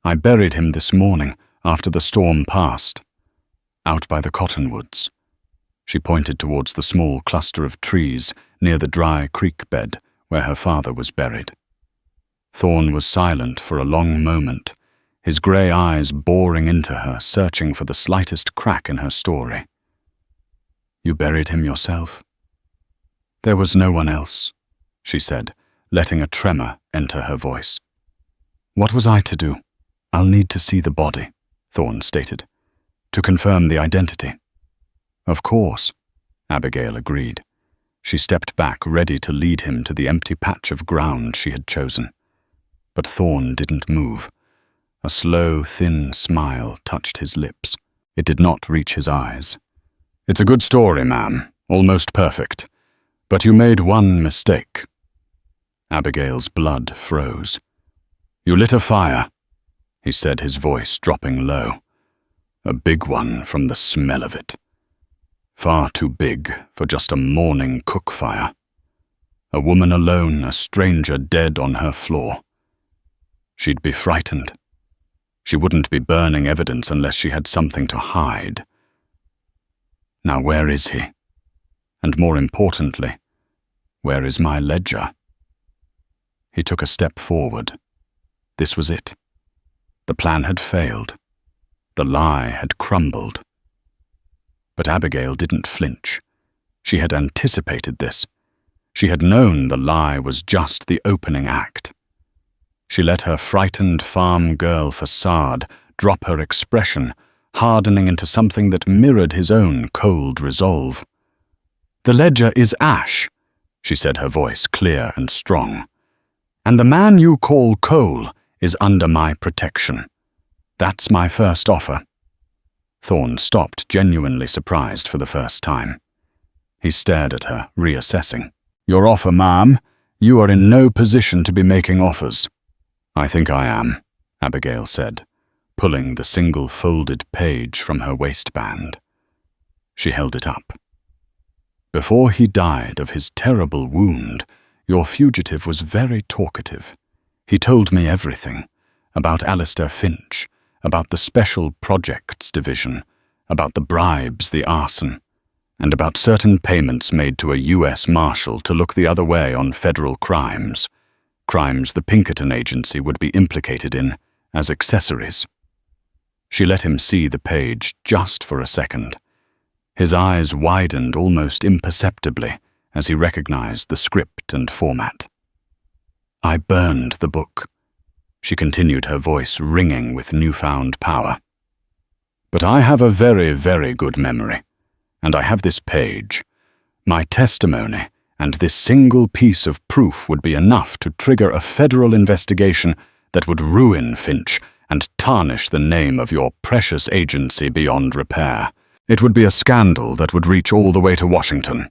Speaker 1: I buried him this morning after the storm passed, out by the cottonwoods. She pointed towards the small cluster of trees near the dry creek bed where her father was buried. Thorne was silent for a long moment, his grey eyes boring into her, searching for the slightest crack in her story. You buried him yourself? There was no one else, she said, letting a tremor enter her voice. What was I to do? I'll need to see the body, Thorne stated, to confirm the identity. Of course, Abigail agreed. She stepped back, ready to lead him to the empty patch of ground she had chosen. But Thorne didn't move. A slow, thin smile touched his lips. It did not reach his eyes. It's a good story, ma'am, almost perfect. But you made one mistake. Abigail's blood froze. You lit a fire, he said, his voice dropping low. A big one from the smell of it. Far too big for just a morning cook fire. A woman alone, a stranger dead on her floor. She'd be frightened. She wouldn't be burning evidence unless she had something to hide. Now where is he? And more importantly, where is my ledger? He took a step forward. This was it. The plan had failed. The lie had crumbled. But Abigail didn't flinch. She had anticipated this. She had known the lie was just the opening act. She let her frightened farm girl facade drop her expression, hardening into something that mirrored his own cold resolve. The ledger is ash, she said, her voice clear and strong. And the man you call Cole is under my protection. That's my first offer. Thorne stopped, genuinely surprised for the first time. He stared at her, reassessing. Your offer, ma'am? You are in no position to be making offers. I think I am, Abigail said, pulling the single folded page from her waistband. She held it up. Before he died of his terrible wound, your fugitive was very talkative. He told me everything, about Alistair Finch, about the Special Projects Division, about the bribes, the arson, and about certain payments made to a U.S. Marshal to look the other way on federal crimes the Pinkerton Agency would be implicated in as accessories. She let him see the page just for a second. His eyes widened almost imperceptibly as he recognized the script and format. I burned the book, she continued, her voice ringing with newfound power. But I have a very, very good memory, and I have this page. My testimony and this single piece of proof would be enough to trigger a federal investigation that would ruin Finch and tarnish the name of your precious agency beyond repair. It would be a scandal that would reach all the way to Washington.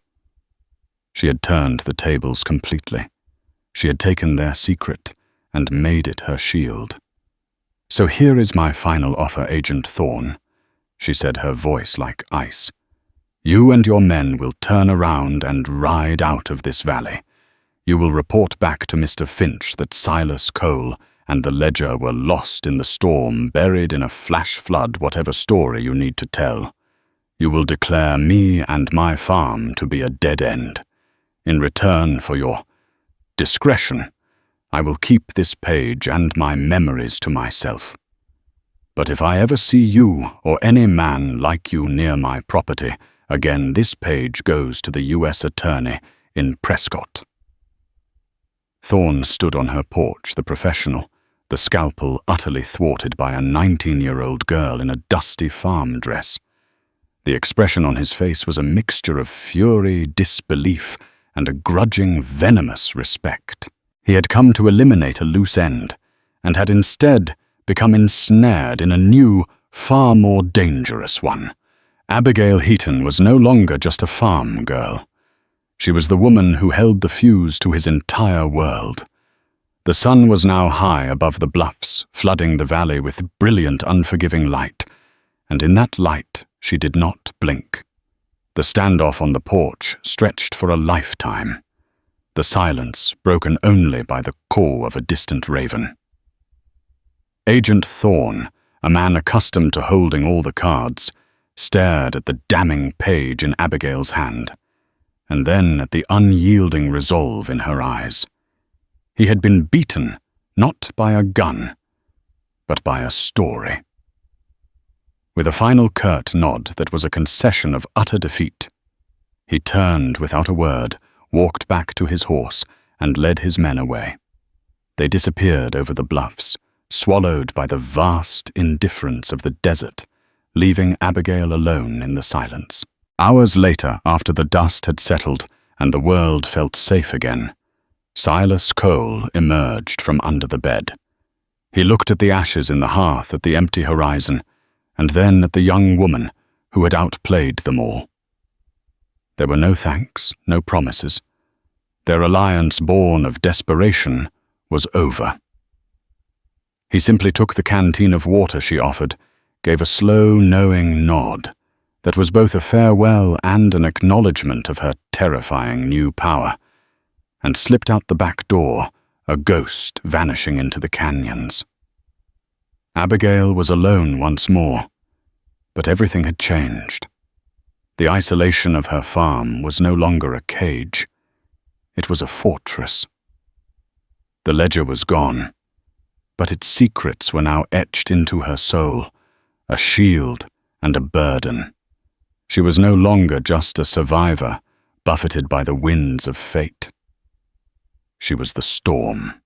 Speaker 1: She had turned the tables completely. She had taken their secret and made it her shield. So here is my final offer, Agent Thorne, she said, her voice like ice. You and your men will turn around and ride out of this valley. You will report back to Mr. Finch that Silas Cole and the ledger were lost in the storm, buried in a flash flood, whatever story you need to tell. You will declare me and my farm to be a dead end. In return for your discretion, I will keep this page and my memories to myself. But if I ever see you or any man like you near my property, again this page goes to the U.S. Attorney in Prescott. Thorne stood on her porch, the professional, the scalpel utterly thwarted by a 19-year-old girl in a dusty farm dress. The expression on his face was a mixture of fury, disbelief, and a grudging, venomous respect. He had come to eliminate a loose end, and had instead become ensnared in a new, far more dangerous one. Abigail Heaton was no longer just a farm girl. She was the woman who held the fuse to his entire world. The sun was now high above the bluffs, flooding the valley with brilliant, unforgiving light, and in that light she did not blink. The standoff on the porch stretched for a lifetime, the silence broken only by the caw of a distant raven. Agent Thorne, a man accustomed to holding all the cards, stared at the damning page in Abigail's hand, and then at the unyielding resolve in her eyes. He had been beaten, not by a gun, but by a story. With a final curt nod that was a concession of utter defeat, he turned without a word, walked back to his horse, and led his men away. They disappeared over the bluffs, swallowed by the vast indifference of the desert, leaving Abigail alone in the silence. Hours later, after the dust had settled and the world felt safe again, Silas Cole emerged from under the bed. He looked at the ashes in the hearth, at the empty horizon, and then at the young woman who had outplayed them all. There were no thanks, no promises. Their alliance born of desperation was over. He simply took the canteen of water she offered, gave a slow, knowing nod that was both a farewell and an acknowledgement of her terrifying new power, and slipped out the back door, a ghost vanishing into the canyons. Abigail was alone once more, but everything had changed. The isolation of her farm was no longer a cage. It was a fortress. The ledger was gone, but its secrets were now etched into her soul, a shield and a burden. She was no longer just a survivor, buffeted by the winds of fate. She was the storm.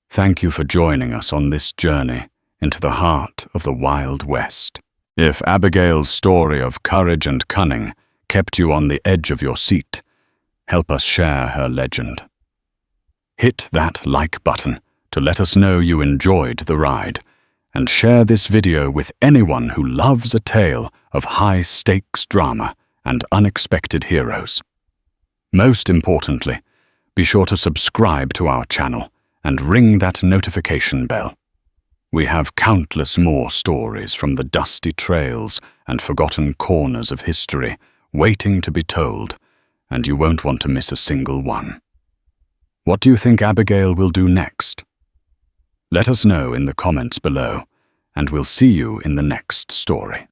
Speaker 1: Thank you for joining us on this journey into the heart of the Wild West. If Abigail's story of courage and cunning kept you on the edge of your seat, help us share her legend. Hit that like button to let us know you enjoyed the ride, and share this video with anyone who loves a tale of high-stakes drama and unexpected heroes. Most importantly, be sure to subscribe to our channel and ring that notification bell. We have countless more stories from the dusty trails and forgotten corners of history waiting to be told, and you won't want to miss a single one. What do you think Abigail will do next? Let us know in the comments below, and we'll see you in the next story.